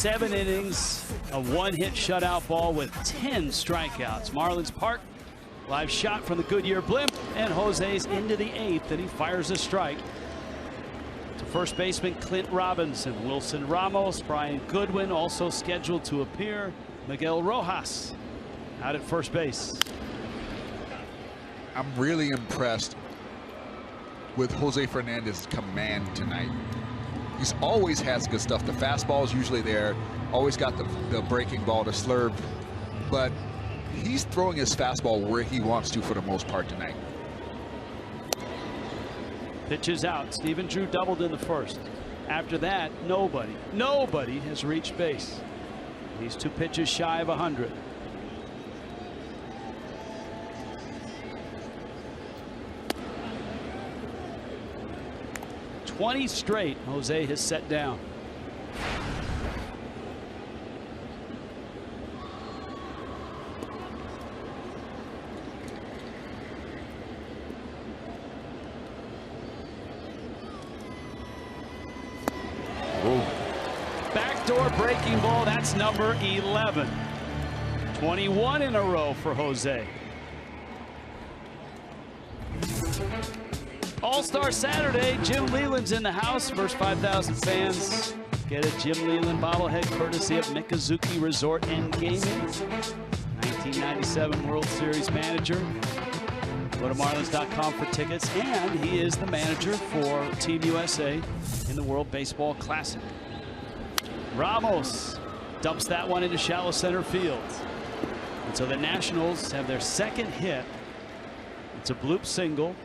7 innings, a 1-hit shutout ball with 10 strikeouts. Marlins Park, live shot from the Goodyear blimp, and Jose's into the 8th, and he fires a strike to first baseman Clint Robinson. Wilson Ramos, Brian Goodwin also scheduled to appear. Miguel Rojas out at first base. I'm really impressed with Jose Fernandez's command tonight. He's always has good stuff. The fastball is usually there. Always got the breaking ball, the slurve. But he's throwing his fastball where he wants to for the most part tonight. Pitches out. Stephen Drew doubled in the first. After that, nobody has reached base. He's 2 pitches shy of 100. "20 straight Jose has set down. Backdoor breaking ball. That's number 11. 21 in a row for Jose. All-Star Saturday, Jim Leyland's in the house. First 5,000 fans get a Jim Leyland bobblehead courtesy of Mikazuki Resort and Gaming. 1997 World Series manager. Go to Marlins.com for tickets, and he is the manager for Team USA in the World Baseball Classic. Ramos dumps that one into shallow center field. And so the Nationals have their 2nd hit. It's a bloop single.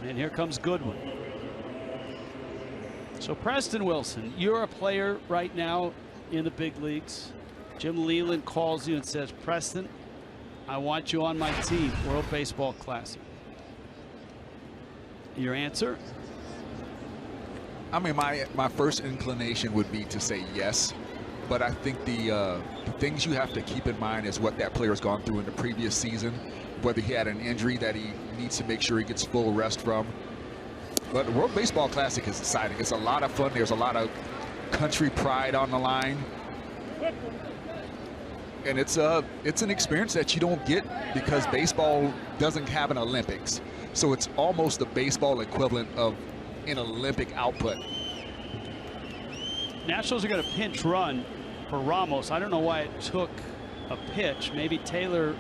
And here comes Goodwin. So Preston Wilson, you're a player right now in the big leagues. Jim Leyland calls you and says, "Preston, I want you on my team, World Baseball Classic." Your answer? I mean, my first inclination would be to say yes, but I think the things you have to keep in mind is what that player's gone through in the previous season, whether he had an injury that he needs to make sure he gets full rest from. But the World Baseball Classic is exciting. It's a lot of fun. There's a lot of country pride on the line. And it's an experience that you don't get because baseball doesn't have an Olympics. So it's almost the baseball equivalent of an Olympic output. Nationals are going to pinch run for Ramos. I don't know why it took a pitch. Maybe Taylor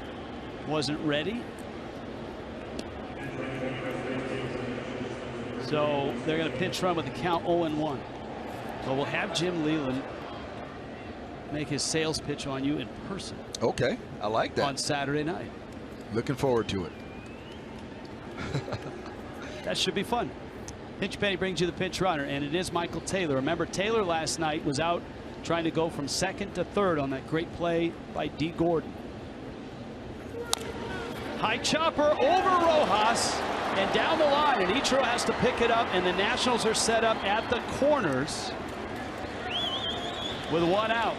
wasn't ready. So they're going to pinch run with the count 0-1. So we'll have Jim Leyland make his sales pitch on you in person. Okay, I like that. On Saturday night. Looking forward to it. That should be fun. Pinch Penny brings you the pinch runner, and it is Michael Taylor. Remember, Taylor last night was out trying to go from 2nd to 3rd on that great play by D. Gordon. High chopper over Rojas and down the line, and Ichiro has to pick it up, and the Nationals are set up at the corners with 1 out.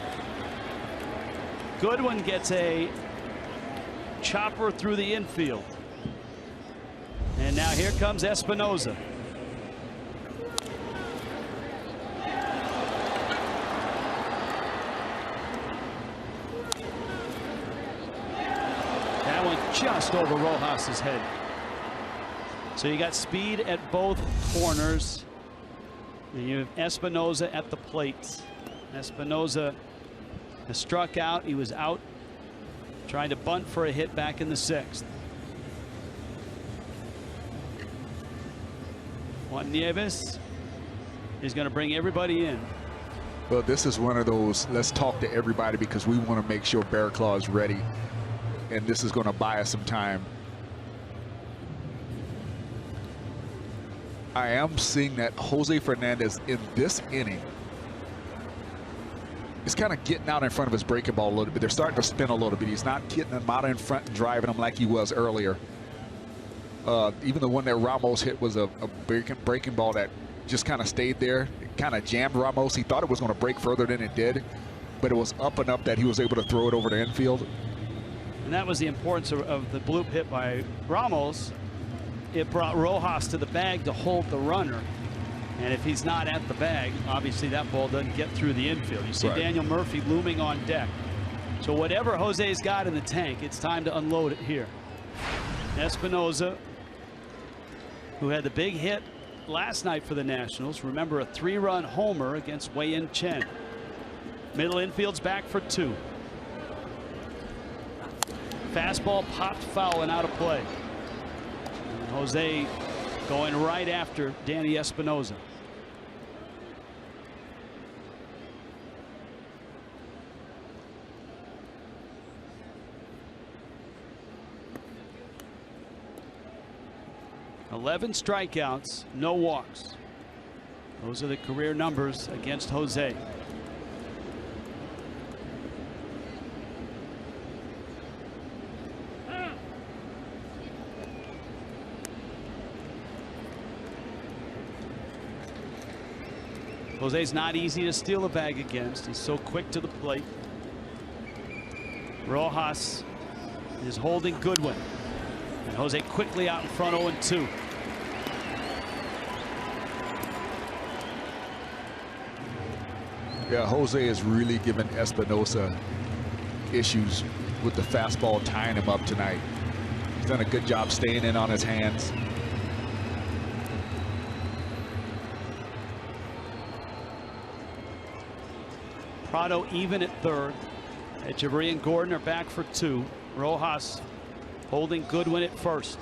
Goodwin gets a chopper through the infield. And now here comes Espinosa. That one just over Rojas's head. So you got speed at both corners. And you have Espinosa at the plate. Espinosa has struck out. He was out trying to bunt for a hit back in the 6th. Juan Nieves is going to bring everybody in. Well, this is one of those, let's talk to everybody because we want to make sure Bear Claw is ready. And this is going to buy us some time. I am seeing that Jose Fernandez in this inning is kind of getting out in front of his breaking ball a little bit. They're starting to spin a little bit. He's not getting them out in front and driving them like he was earlier. Even the one that Ramos hit was a breaking ball that just kind of stayed there. It kind of jammed Ramos. He thought it was going to break further than it did, but it was up and up that he was able to throw it over the infield. And that was the importance of the bloop hit by Ramos. It brought Rojas to the bag to hold the runner. And if he's not at the bag, obviously that ball doesn't get through the infield. You see Right. Daniel Murphy looming on deck. So whatever Jose's got in the tank, it's time to unload it here. Espinosa, who had the big hit last night for the Nationals. Remember, a 3-run homer against Wei-Yin Chen. Middle infield's back for 2. Fastball popped foul and out of play. And Jose going right after Danny Espinosa. $11 strikeouts, no walks. Those are the career numbers against Jose. Jose's not easy to steal a bag against. He's so quick to the plate. Rojas is holding Goodwin. And Jose quickly out in front, 0-2. Yeah, Jose is really giving Espinosa issues with the fastball, tying him up tonight. He's done a good job staying in on his hands. Prado even at third. Echeverria and Gordon are back for 2. Rojas holding Goodwin at first.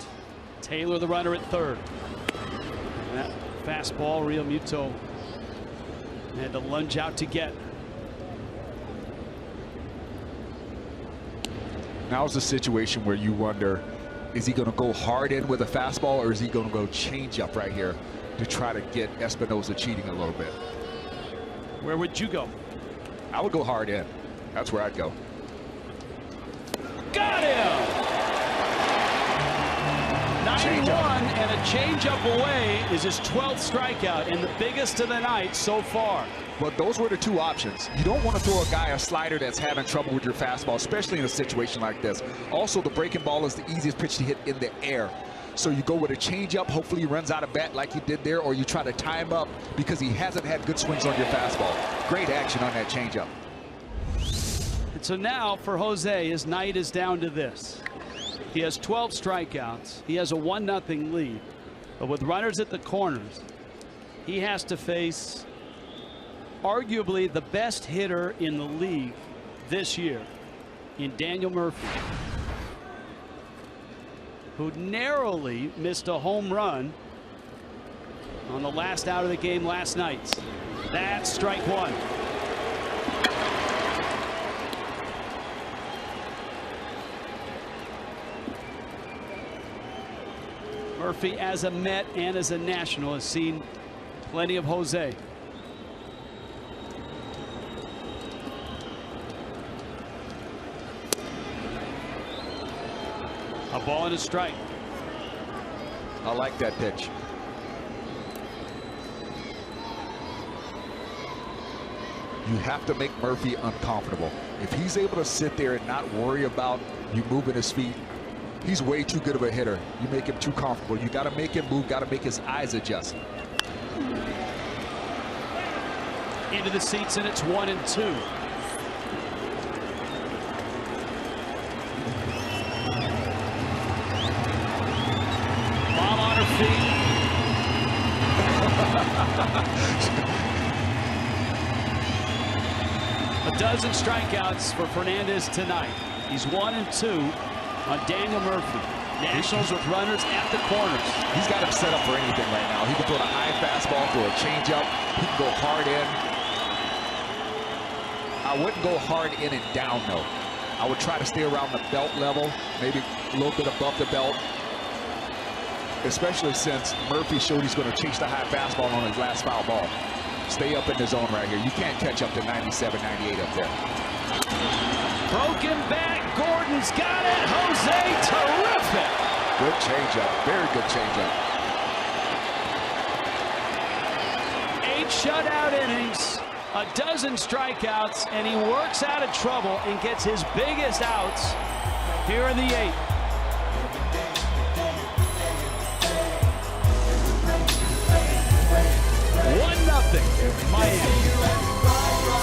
Taylor the runner at third. And that fastball Real Muto had to lunge out to get. Now's the situation where you wonder, is he going to go hard in with a fastball, or is he going to go change up right here to try to get Espinosa cheating a little bit? Where would you go? I would go hard in. That's where I'd go. Got him! 91 and a changeup away is his 12th strikeout and the biggest of the night so far. But those were the 2 options. You don't want to throw a guy a slider that's having trouble with your fastball, especially in a situation like this. Also, the breaking ball is the easiest pitch to hit in the air. So you go with a changeup, hopefully he runs out of bat like he did there, or you try to tie him up because he hasn't had good swings on your fastball. Great action on that changeup. And so now for Jose, his night is down to this. He has 12 strikeouts. He has a 1-0 lead. But with runners at the corners, he has to face arguably the best hitter in the league this year in Daniel Murphy, who narrowly missed a home run on the last out of the game last night. That's strike 1. Murphy, as a Met and as a National, has seen plenty of Jose. A ball and a strike. I like that pitch. You have to make Murphy uncomfortable. If he's able to sit there and not worry about you moving his feet, he's way too good of a hitter. You make him too comfortable. You got to make him move, got to make his eyes adjust. Into the seats, and it's 1-2. Bomb on her feet. A dozen strikeouts for Fernandez tonight. He's 1-2 on Daniel Murphy. Nationals with runners at the corners. He's got him set up for anything right now. He can throw a high fastball, throw a changeup. He can go hard in. I wouldn't go hard in and down, though. I would try to stay around the belt level, maybe a little bit above the belt, especially since Murphy showed he's going to chase the high fastball on his last foul ball. Stay up in the zone right here. You can't catch up to 97, 98 up there. Broken back. Gordon's got it. Jose, terrific. Good changeup. Very good changeup. 8 shutout innings, a dozen strikeouts, and he works out of trouble and gets his biggest outs here in the 8th. 0-0 Miami.